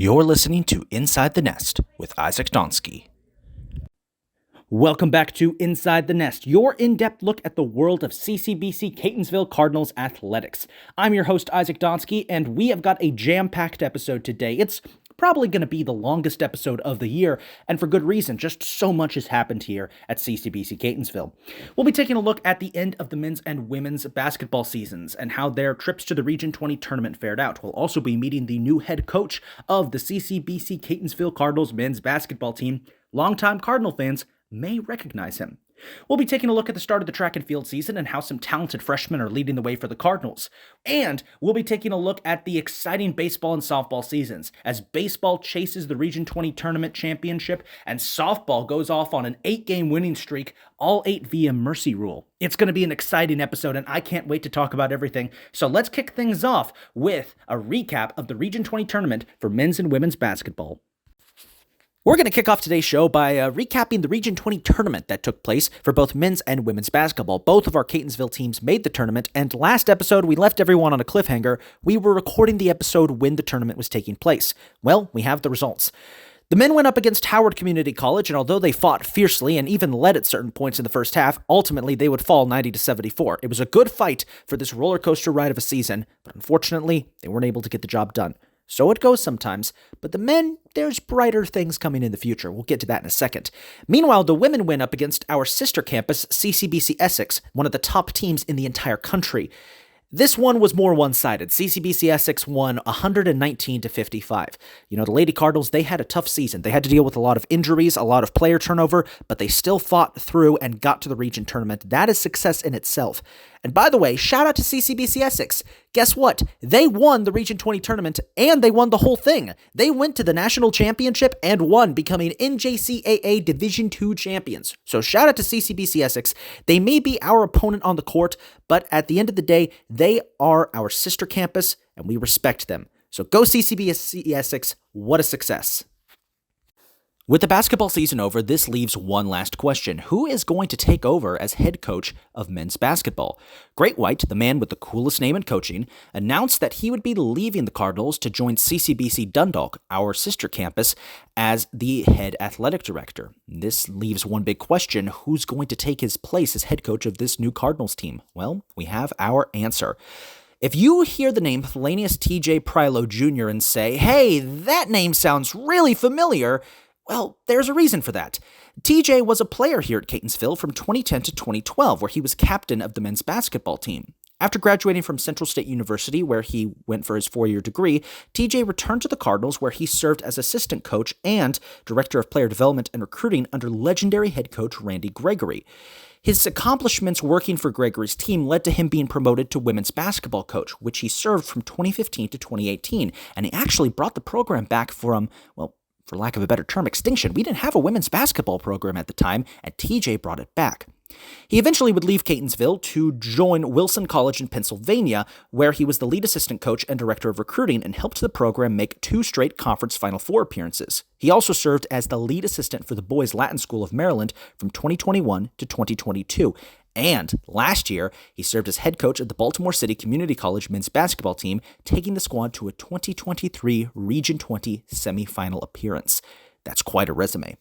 You're listening to Inside the Nest with Isaac Donsky. Welcome back to Inside the Nest, your in-depth look at the world of CCBC Catonsville Cardinals athletics. I'm your host, Isaac Donsky, and we have got a jam-packed episode today. It's probably going to be the longest episode of the year, and for good reason. Just so much has happened here at CCBC Catonsville. We'll be taking a look at the end of the men's and women's basketball seasons and how their trips to the Region 20 tournament fared out. We'll also be meeting the new head coach of the CCBC Catonsville Cardinals men's basketball team. Longtime Cardinal fans may recognize him. We'll be taking a look at the start of the track and field season and how some talented freshmen are leading the way for the Cardinals. And we'll be taking a look at the exciting baseball and softball seasons as baseball chases the Region 20 tournament championship and softball goes off on an 8-game winning streak, all 8 via mercy rule. It's going to be an exciting episode and I can't wait to talk about everything. So let's kick things off with a recap of the Region 20 tournament for men's and women's basketball. We're going to kick off today's show by recapping the Region 20 tournament that took place for both men's and women's basketball. Both of our Catonsville teams made the tournament, and last episode we left everyone on a cliffhanger. We were recording the episode when the tournament was taking place. Well, we have the results. The men went up against Howard Community College, and although they fought fiercely and even led at certain points in the first half, ultimately they would fall 90-74. It was a good fight for this roller coaster ride of a season, but unfortunately they weren't able to get the job done. So it goes sometimes, but the men, there's brighter things coming in the future. We'll get to that in a second. Meanwhile, the women went up against our sister campus, CCBC Essex, one of the top teams in the entire country. This one was more one-sided. CCBC Essex won 119-55. You know, the Lady Cardinals, they had a tough season. They had to deal with a lot of injuries, a lot of player turnover, but they still fought through and got to the region tournament. That is success in itself. And by the way, shout out to CCBC Essex. Guess what? They won the Region 20 tournament, and they won the whole thing. They went to the national championship and won, becoming NJCAA Division II champions. So shout out to CCBC Essex. They may be our opponent on the court, but at the end of the day, they are our sister campus, and we respect them. So go CCBC Essex. What a success. With the basketball season over, this leaves one last question. Who is going to take over as head coach of men's basketball? Great White, the man with the coolest name in coaching, announced that he would be leaving the Cardinals to join CCBC Dundalk, our sister campus, as the head athletic director. This leaves one big question. Who's going to take his place as head coach of this new Cardinals team? Well, we have our answer. If you hear the name Thelonious T.J. Prylo Jr. and say, hey, that name sounds really familiar, well, there's a reason for that. TJ was a player here at Catonsville from 2010 to 2012, where he was captain of the men's basketball team. After graduating from Central State University, where he went for his 4-year degree, TJ returned to the Cardinals, where he served as assistant coach and director of player development and recruiting under legendary head coach Randy Gregory. His accomplishments working for Gregory's team led to him being promoted to women's basketball coach, which he served from 2015 to 2018, and he actually brought the program back from, well, for lack of a better term, extinction. We didn't have a women's basketball program at the time, and TJ brought it back. He eventually would leave Catonsville to join Wilson College in Pennsylvania, where he was the lead assistant coach and director of recruiting and helped the program make 2 straight Conference Final Four appearances. He also served as the lead assistant for the Boys Latin School of Maryland from 2021 to 2022. And last year, he served as head coach of the Baltimore City Community College men's basketball team, taking the squad to a 2023 Region 20 semifinal appearance. That's quite a resume.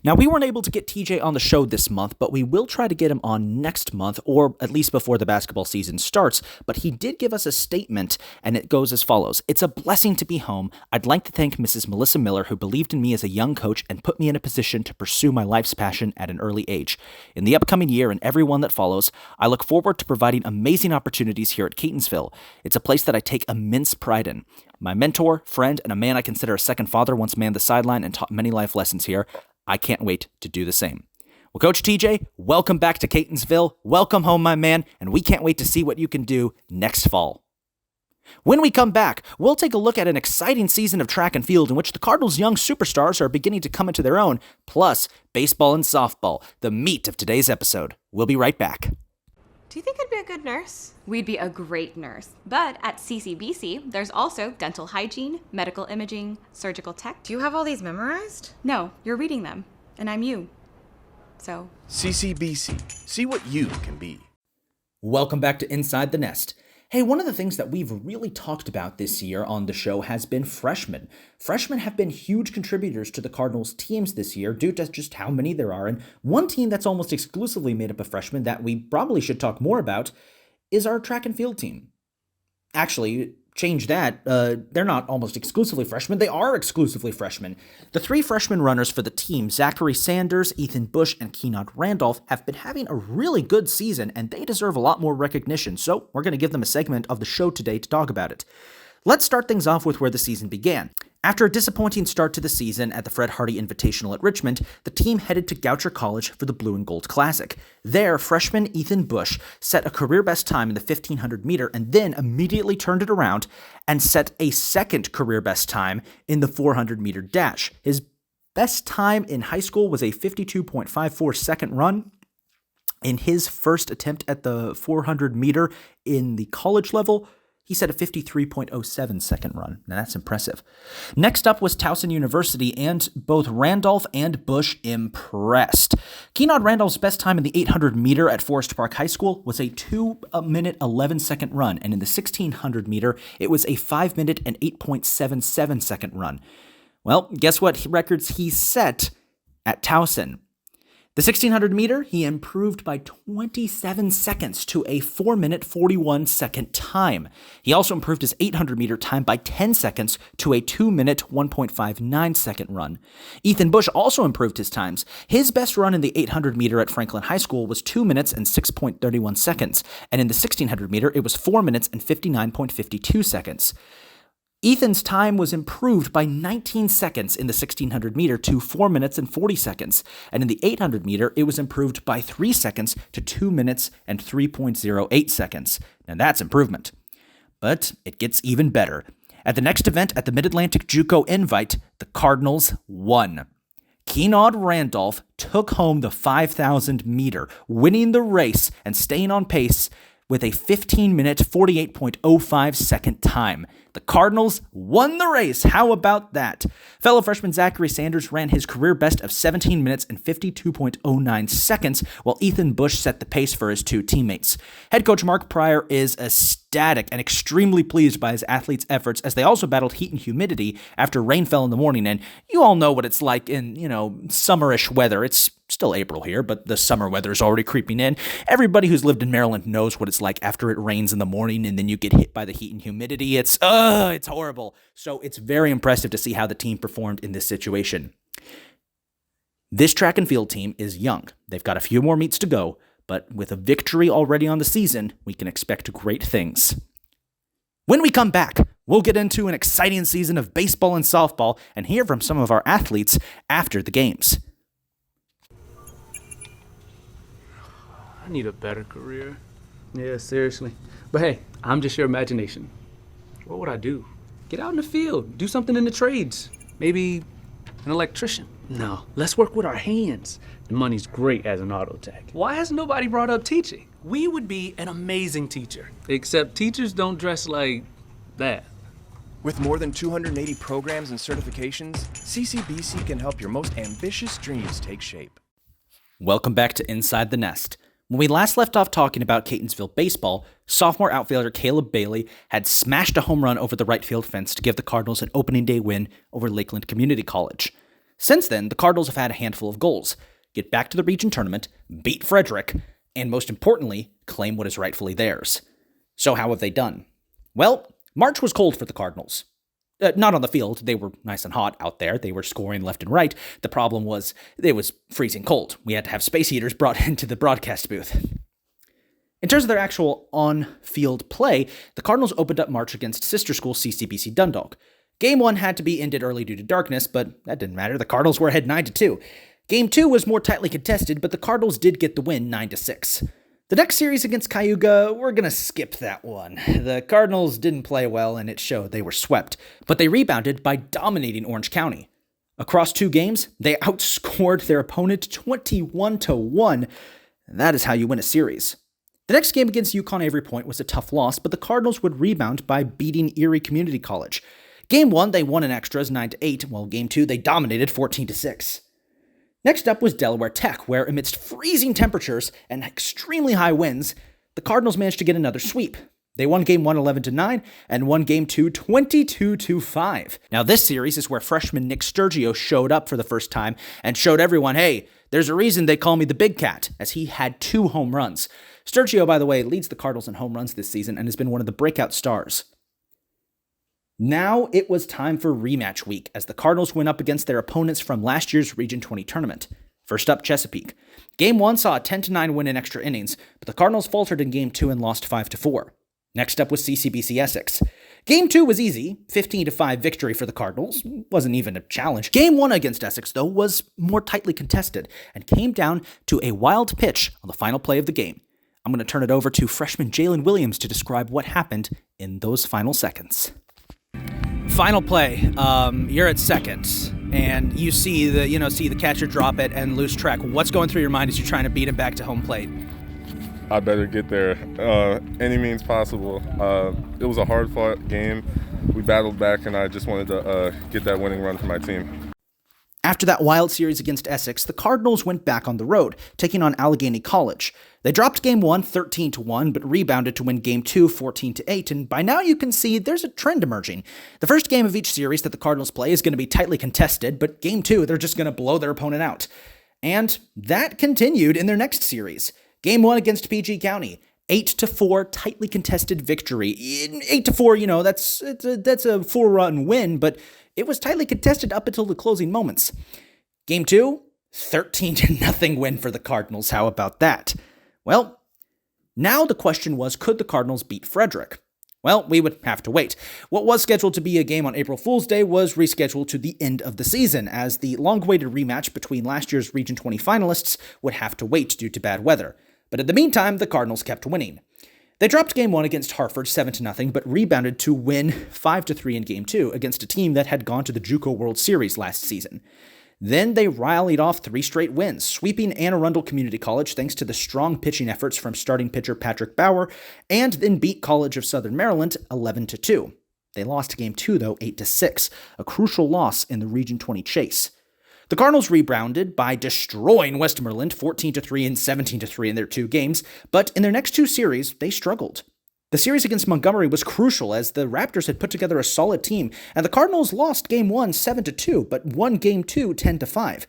Now, we weren't able to get TJ on the show this month, but we will try to get him on next month, or at least before the basketball season starts. But he did give us a statement, and it goes as follows. It's a blessing to be home. I'd like to thank Mrs. Melissa Miller, who believed in me as a young coach and put me in a position to pursue my life's passion at an early age. In the upcoming year and everyone that follows, I look forward to providing amazing opportunities here at Catonsville. It's a place that I take immense pride in. My mentor, friend, and a man I consider a second father once manned the sideline and taught many life lessons here. I can't wait to do the same. Well, Coach TJ, welcome back to Catonsville. Welcome home, my man, and we can't wait to see what you can do next fall. When we come back, we'll take a look at an exciting season of track and field in which the Cardinals' young superstars are beginning to come into their own, plus baseball and softball, the meat of today's episode. We'll be right back. Do you think I'd be a good nurse? We'd be a great nurse. But at CCBC, there's also dental hygiene, medical imaging, surgical tech. Do you have all these memorized? No, you're reading them. And I'm you. So. CCBC. See what you can be. Welcome back to Inside the Nest. Hey, one of the things that we've really talked about this year on the show has been freshmen. Freshmen have been huge contributors to the Cardinals teams this year due to just how many there are, and one team that's almost exclusively made up of freshmen that we probably should talk more about is our track and field team. Actually, change that. They're not almost exclusively freshmen. They are exclusively freshmen. The three freshman runners for the team, Zachary Sanders, Ethan Bush, and Keenan Randolph, have been having a really good season, and they deserve a lot more recognition, so we're going to give them a segment of the show today to talk about it. Let's start things off with where the season began. After a disappointing start to the season at the Fred Hardy Invitational at Richmond, the team headed to Goucher College for the Blue and Gold Classic. There, freshman Ethan Bush set a career-best time in the 1500 meter and then immediately turned it around and set a second career-best time in the 400 meter dash. His best time in high school was a 52.54 second run. In his first attempt at the 400 meter in the college level, he set a 53.07 second run. Now that's impressive. Next up was Towson University, and both Randolph and Bush impressed. Keenan Randolph's best time in the 800 meter at Forest Park High School was a 2-minute 11 second run, and in the 1600 meter, it was a 5-minute and 8.77 second run. Well, guess what records he set at Towson? The 1600 meter, he improved by 27 seconds to a 4-minute 41 second time. He also improved his 800 meter time by 10 seconds to a 2-minute 1.59 second run. Ethan Bush also improved his times. His best run in the 800 meter at Franklin High School was 2 minutes and 6.31 seconds, and in the 1600 meter, it was 4 minutes and 59.52 seconds. Ethan's time was improved by 19 seconds in the 1600 meter to 4 minutes and 40 seconds, and in the 800 meter, it was improved by 3 seconds to 2 minutes and 3.08 seconds. Now that's improvement. But it gets even better. At the next event at the Mid-Atlantic JUCO Invite, the Cardinals won. Keenan Randolph took home the 5,000 meter, winning the race and staying on pace with a 15-minute 48.05 second time. The Cardinals won the race. How about that? Fellow freshman Zachary Sanders ran his career best of 17 minutes and 52.09 seconds, while Ethan Bush set the pace for his two teammates. Head coach Mark Pryor is ecstatic and extremely pleased by his athletes' efforts as they also battled heat and humidity after rain fell in the morning, and you all know what it's like in, summerish weather. It's still April here, but the summer weather is already creeping in. Everybody who's lived in Maryland knows what it's like after it rains in the morning and then you get hit by the heat and humidity. It's horrible. So it's very impressive to see how the team performed in this situation. This track and field team is young. They've got a few more meets to go, but with a victory already on the season, we can expect great things. When we come back, we'll get into an exciting season of baseball and softball and hear from some of our athletes after the games. I need a better career. Yeah, seriously. But hey, I'm just your imagination. What would I do? Get out in the field. Do something in the trades. Maybe an electrician. No, let's work with our hands. The money's great as an auto tech. Why has nobody brought up teaching? We would be an amazing teacher. Except teachers don't dress like that. With more than 280 programs and certifications, CCBC can help your most ambitious dreams take shape. Welcome back to Inside the Nest. When we last left off talking about Catonsville baseball, sophomore outfielder Caleb Bailey had smashed a home run over the right field fence to give the Cardinals an opening day win over Lakeland Community College. Since then, the Cardinals have had a handful of goals: get back to the region tournament, beat Frederick, and most importantly, claim what is rightfully theirs. So how have they done? Well, March was cold for the Cardinals. Not on the field. They were nice and hot out there. They were scoring left and right. The problem was it was freezing cold. We had to have space heaters brought into the broadcast booth. In terms of their actual on-field play, the Cardinals opened up March against sister school CCBC Dundalk. Game 1 had to be ended early due to darkness, but that didn't matter. The Cardinals were ahead 9-2. Game 2 was more tightly contested, but the Cardinals did get the win 9-6. The next series against Cayuga, we're going to skip that one. The Cardinals didn't play well, and it showed. They were swept. But they rebounded by dominating Orange County. Across 2 games, they outscored their opponent 21-1. And that is how you win a series. The next game against Yukon Avery Point was a tough loss, but the Cardinals would rebound by beating Erie Community College. Game 1, they won in extras 9-8, while Game 2, they dominated 14-6. Next up was Delaware Tech, where amidst freezing temperatures and extremely high winds, the Cardinals managed to get another sweep. They won Game 1 11-9 and won Game 2 22-5. Now this series is where freshman Nick Sturgio showed up for the first time and showed everyone, hey, there's a reason they call me the Big Cat, as he had 2 home runs. Sturgio, by the way, leads the Cardinals in home runs this season and has been one of the breakout stars. Now it was time for rematch week as the Cardinals went up against their opponents from last year's Region 20 tournament. First up, Chesapeake. Game 1 saw a 10-9 win in extra innings, but the Cardinals faltered in Game 2 and lost 5-4. Next up was CCBC Essex. Game 2 was easy, 15-5 victory for the Cardinals. Wasn't even a challenge. Game 1 against Essex, though, was more tightly contested and came down to a wild pitch on the final play of the game. I'm going to turn it over to freshman Jalen Williams to describe what happened in those final seconds. Final play, you're at second, and you see the catcher drop it and lose track. What's going through your mind as you're trying to beat him back to home plate? I better get there any means possible. It was a hard-fought game. We battled back, and I just wanted to get that winning run for my team. After that wild series against Essex, the Cardinals went back on the road, taking on Allegheny College. They dropped Game 1 13-1, but rebounded to win Game 2 14-8, and by now you can see there's a trend emerging. The first game of each series that the Cardinals play is going to be tightly contested, but Game 2, they're just going to blow their opponent out. And that continued in their next series. Game 1 against PG County, 8-4 tightly contested victory. 8-4, that's a 4-run win, but it was tightly contested up until the closing moments. Game 2, 13-0 win for the Cardinals. How about that? Well, now the question was, could the Cardinals beat Frederick? Well, we would have to wait. What was scheduled to be a game on April Fool's Day was rescheduled to the end of the season, as the long-awaited rematch between last year's Region 20 finalists would have to wait due to bad weather. But in the meantime, the Cardinals kept winning. They dropped Game 1 against Hartford 7-0, but rebounded to win 5-3 in Game 2 against a team that had gone to the JUCO World Series last season. Then they rallied off 3 straight wins, sweeping Anne Arundel Community College thanks to the strong pitching efforts from starting pitcher Patrick Bauer, and then beat College of Southern Maryland 11-2. They lost Game 2, though, 8-6, a crucial loss in the Region 20 chase. The Cardinals rebounded by destroying Westmoreland 14-3 and 17-3 in their 2 games, but in their next 2 series, they struggled. The series against Montgomery was crucial as the Raptors had put together a solid team, and the Cardinals lost Game 1 7-2, but won Game 2 10-5.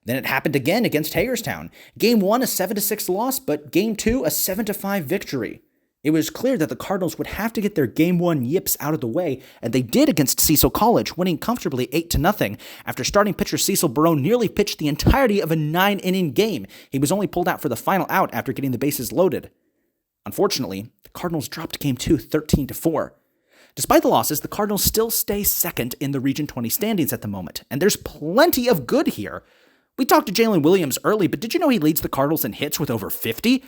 Then it happened again against Hagerstown. Game 1 a 7-6 loss, but Game 2 a 7-5 victory. It was clear that the Cardinals would have to get their Game 1 yips out of the way, and they did against Cecil College, winning comfortably 8-0 after starting pitcher Cecil Barone nearly pitched the entirety of a 9-inning game. He was only pulled out for the final out after getting the bases loaded. Unfortunately, the Cardinals dropped Game 2 13-4. Despite the losses, the Cardinals still stay second in the Region 20 standings at the moment, and there's plenty of good here. We talked to Jalen Williams early, but did you know he leads the Cardinals in hits with over 50?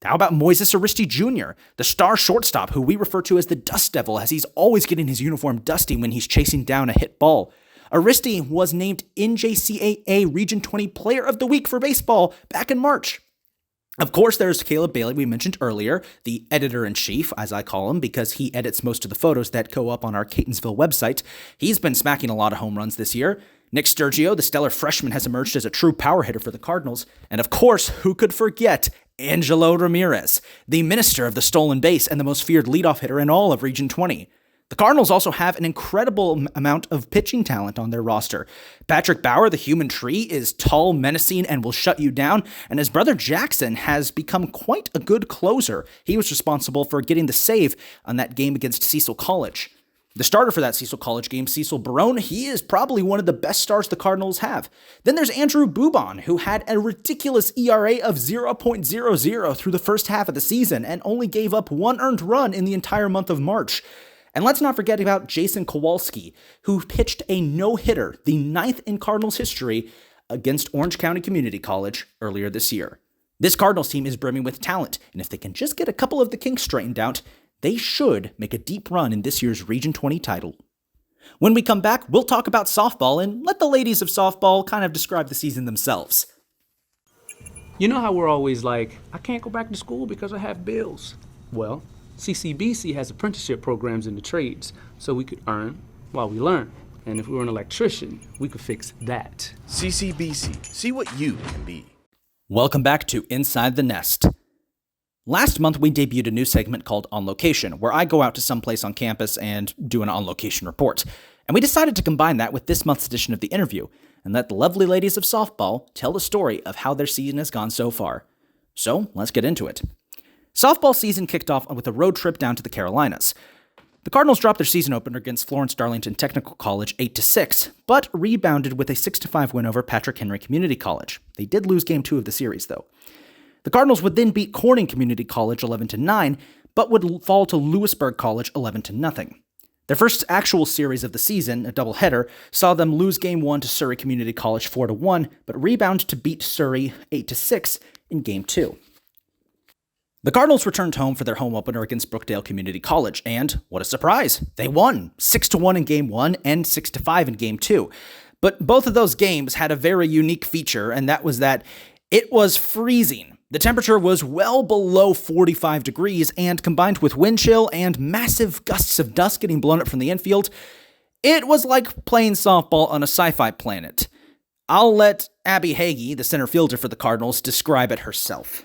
How about Moises Aristi Jr., the star shortstop who we refer to as the Dust Devil, as he's always getting his uniform dusty when he's chasing down a hit ball. Aristi was named NJCAA Region 20 Player of the Week for baseball back in March. Of course, there's Caleb Bailey, we mentioned earlier, the editor-in-chief, as I call him, because he edits most of the photos that go up on our Catonsville website. He's been smacking a lot of home runs this year. Nick Sturgio, the stellar freshman, has emerged as a true power hitter for the Cardinals. And of course, who could forget Angelo Ramirez, the minister of the stolen base and the most feared leadoff hitter in all of Region 20. The Cardinals also have an incredible amount of pitching talent on their roster. Patrick Bauer, the human tree, is tall, menacing, and will shut you down, and his brother Jackson has become quite a good closer. He was responsible for getting the save on that game against Cecil College. The starter for that Cecil College game, Cecil Barone, he is probably one of the best stars the Cardinals have. Then there's Andrew Boubon, who had a ridiculous ERA of 0.00 through the first half of the season and only gave up 1 earned run in the entire month of March. And let's not forget about Jason Kowalski, who pitched a no-hitter, the 9th in Cardinals history, against Orange County Community College earlier this year. This Cardinals team is brimming with talent, and if they can just get a couple of the kinks straightened out, they should make a deep run in this year's Region 20 title. When we come back, we'll talk about softball and let the ladies of softball kind of describe the season themselves. You know how we're always like, I can't go back to school because I have bills. Well, CCBC has apprenticeship programs in the trades, so we could earn while we learn. And if we were an electrician, we could fix that. CCBC. See what you can be. Welcome back to Inside the Nest. Last month, we debuted a new segment called On Location, where I go out to someplace on campus and do an on-location report. And we decided to combine that with this month's edition of The Interview, and let the lovely ladies of softball tell the story of how their season has gone so far. So, let's get into it. Softball season kicked off with a road trip down to the Carolinas. The Cardinals dropped their season opener against Florence Darlington Technical College 8-6, but rebounded with a 6-5 win over Patrick Henry Community College. They did lose Game 2 of the series, though. The Cardinals would then beat Corning Community College 11-9, but would fall to Lewisburg College 11-0. Their first actual series of the season, a doubleheader, saw them lose Game 1 to Surrey Community College 4-1, but rebound to beat Surrey 8-6 in Game 2. The Cardinals returned home for their home opener against Brookdale Community College, and what a surprise, they won 6-1 in Game 1 and 6-5 in Game 2. But both of those games had a very unique feature, and that was that it was freezing. The temperature was well below 45 degrees, and combined with wind chill and massive gusts of dust getting blown up from the infield, it was like playing softball on a sci-fi planet. I'll let Abby Hagee, the center fielder for the Cardinals, describe it herself.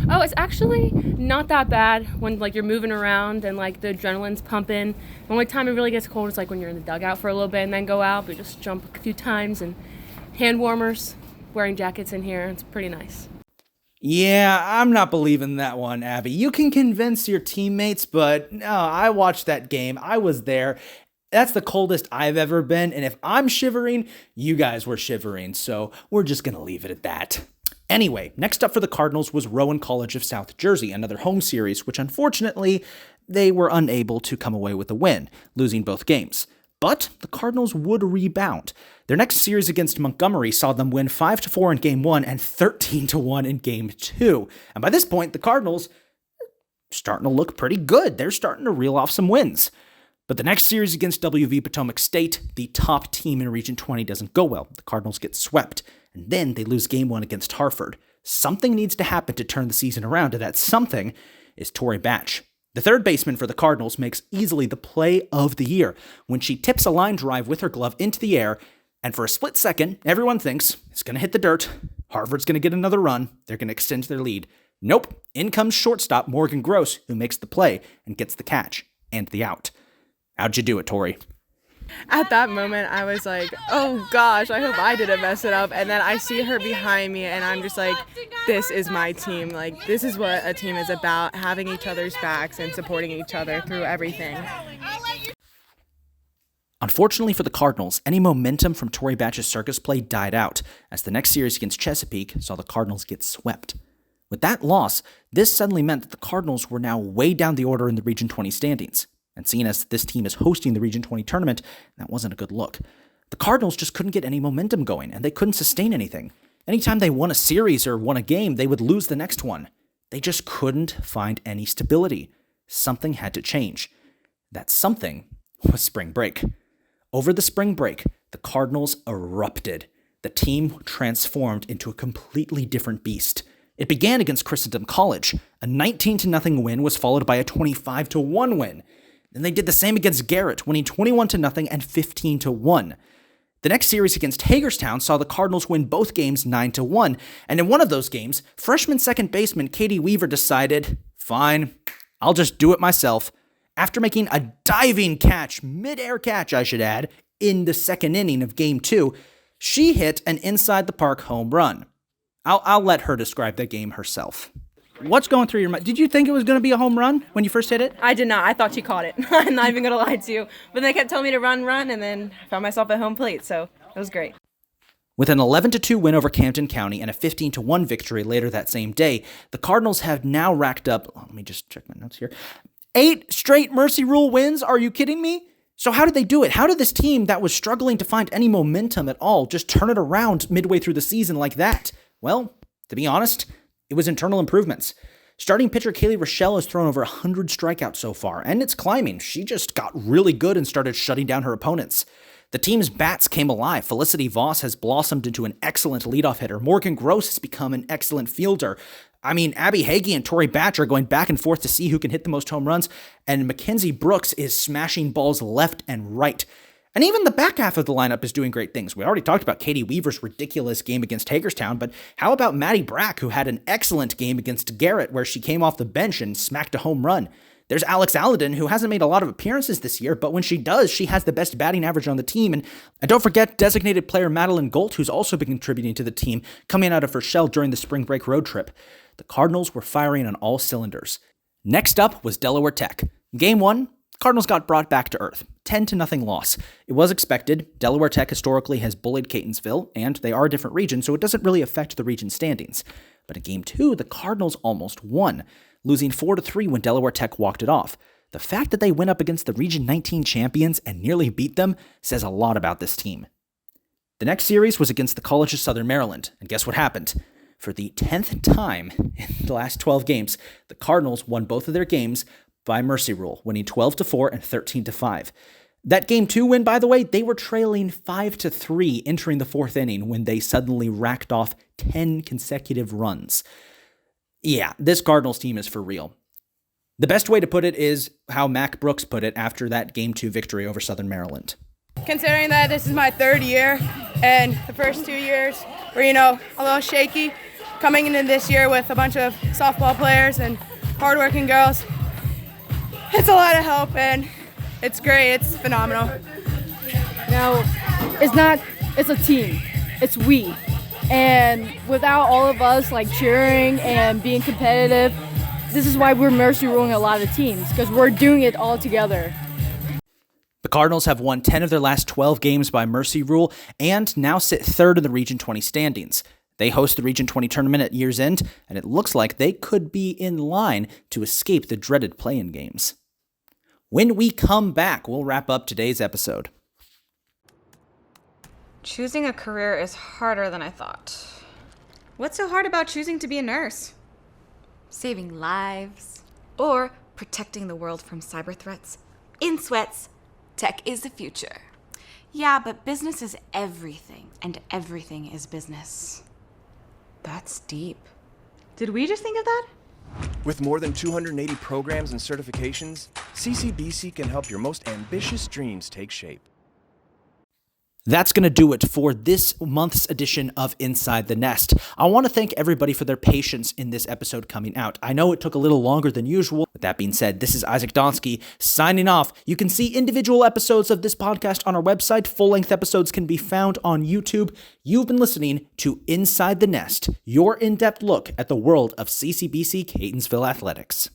Oh, it's actually not that bad when you're moving around and the adrenaline's pumping. The only time it really gets cold is when you're in the dugout for a little bit and then go out. We just jump a few times and hand warmers, wearing jackets in here. It's pretty nice. Yeah, I'm not believing that one, Abby. You can convince your teammates, but no, I watched that game. I was there. That's the coldest I've ever been, and if I'm shivering, you guys were shivering, so we're just gonna leave it at that. Anyway, next up for the Cardinals was Rowan College of South Jersey, another home series, which unfortunately, they were unable to come away with a win, losing both games. But the Cardinals would rebound. Their next series against Montgomery saw them win 5-4 in Game 1 and 13-1 in Game 2. And by this point, the Cardinals starting to look pretty good. They're starting to reel off some wins. But the next series against WV Potomac State, the top team in Region 20, doesn't go well. The Cardinals get swept, and then they lose Game 1 against Hartford. Something needs to happen to turn the season around, and that something is Tori Batch. The third baseman for the Cardinals makes easily the play of the year when she tips a line drive with her glove into the air, and for a split second, everyone thinks it's going to hit the dirt. Harvard's going to get another run. They're going to extend their lead. Nope. In comes shortstop Morgan Gross, who makes the play and gets the catch and the out. How'd you do it, Tori? At that moment, I was like, oh gosh, I hope I didn't mess it up. And then I see her behind me, and I'm just like, this is my team. This is what a team is about, having each other's backs and supporting each other through everything. Unfortunately for the Cardinals, any momentum from Tori Batch's circus play died out, as the next series against Chesapeake saw the Cardinals get swept. With that loss, this suddenly meant that the Cardinals were now way down the order in the Region 20 standings. And seeing as this team is hosting the Region 20 tournament, that wasn't a good look. The Cardinals just couldn't get any momentum going, and they couldn't sustain anything. Anytime they won a series or won a game, they would lose the next one. They just couldn't find any stability. Something had to change. That something was spring break. Over the spring break, the Cardinals erupted. The team transformed into a completely different beast. It began against Christendom College. A 19-0 win was followed by a 25-1 win. Then they did the same against Garrett, winning 21-0 and 15-1. The next series against Hagerstown saw the Cardinals win both games 9-1, and in one of those games, freshman second baseman Katie Weaver decided, fine, I'll just do it myself. After making a diving catch, mid-air catch I should add, in the second inning of Game 2, she hit an inside-the-park home run. I'll let her describe the game herself. What's going through your mind? Did you think it was going to be a home run when you first hit it? I did not. I thought she caught it. I'm not even going to lie to you. But they kept telling me to run, and then I found myself at home plate, so it was great. With an 11-2 win over Camden County and a 15-1 victory later that same day, the Cardinals have now racked up, let me just check my notes here, 8 straight Mercy Rule wins? Are you kidding me? So how did they do it? How did this team that was struggling to find any momentum at all just turn it around midway through the season like that? Well, to be honest, it was internal improvements. Starting pitcher Kaylee Rochelle has thrown over 100 strikeouts so far, and it's climbing. She just got really good and started shutting down her opponents. The team's bats came alive. Felicity Voss has blossomed into an excellent leadoff hitter. Morgan Gross has become an excellent fielder. Abby Hagee and Tori Batch are going back and forth to see who can hit the most home runs, and Mackenzie Brooks is smashing balls left and right. And even the back half of the lineup is doing great things. We already talked about Katie Weaver's ridiculous game against Hagerstown, but how about Maddie Brack, who had an excellent game against Garrett, where she came off the bench and smacked a home run? There's Alex Alladin, who hasn't made a lot of appearances this year, but when she does, she has the best batting average on the team. And don't forget designated player Madeline Golt, who's also been contributing to the team, coming out of her shell during the spring break road trip. The Cardinals were firing on all cylinders. Next up was Delaware Tech. Game 1, Cardinals got brought back to earth. 10-0 loss. It was expected. Delaware Tech historically has bullied Catonsville, and they are a different region, so it doesn't really affect the region standings. But in Game 2, the Cardinals almost won, losing 4-3 when Delaware Tech walked it off. The fact that they went up against the Region 19 champions and nearly beat them says a lot about this team. The next series was against the College of Southern Maryland, and guess what happened? For the 10th time in the last 12 games, the Cardinals won both of their games by mercy rule, winning 12-4 and 13-5. That Game 2 win, by the way, they were trailing 5-3 entering the 4th inning when they suddenly racked off 10 consecutive runs. Yeah, this Cardinals team is for real. The best way to put it is how Mac Brooks put it after that Game 2 victory over Southern Maryland. Considering that this is my 3rd year and the first 2 years were, a little shaky, coming into this year with a bunch of softball players and hardworking girls, it's a lot of help and it's great. It's phenomenal. Now, it's a team. It's we. And without all of us cheering and being competitive, this is why we're mercy ruling a lot of teams, because we're doing it all together. The Cardinals have won 10 of their last 12 games by mercy rule and now sit 3rd in the Region 20 standings. They host the Region 20 tournament at year's end, and it looks like they could be in line to escape the dreaded play-in games. When we come back, we'll wrap up today's episode. Choosing a career is harder than I thought. What's so hard about choosing to be a nurse? Saving lives. Or protecting the world from cyber threats. In sweats, tech is the future. Yeah, but business is everything, and everything is business. That's deep. Did we just think of that? With more than 280 programs and certifications, CCBC can help your most ambitious dreams take shape. That's going to do it for this month's edition of Inside the Nest. I want to thank everybody for their patience in this episode coming out. I know it took a little longer than usual. With that being said, this is Isaac Donsky signing off. You can see individual episodes of this podcast on our website. Full-length episodes can be found on YouTube. You've been listening to Inside the Nest, your in-depth look at the world of CCBC Catonsville athletics.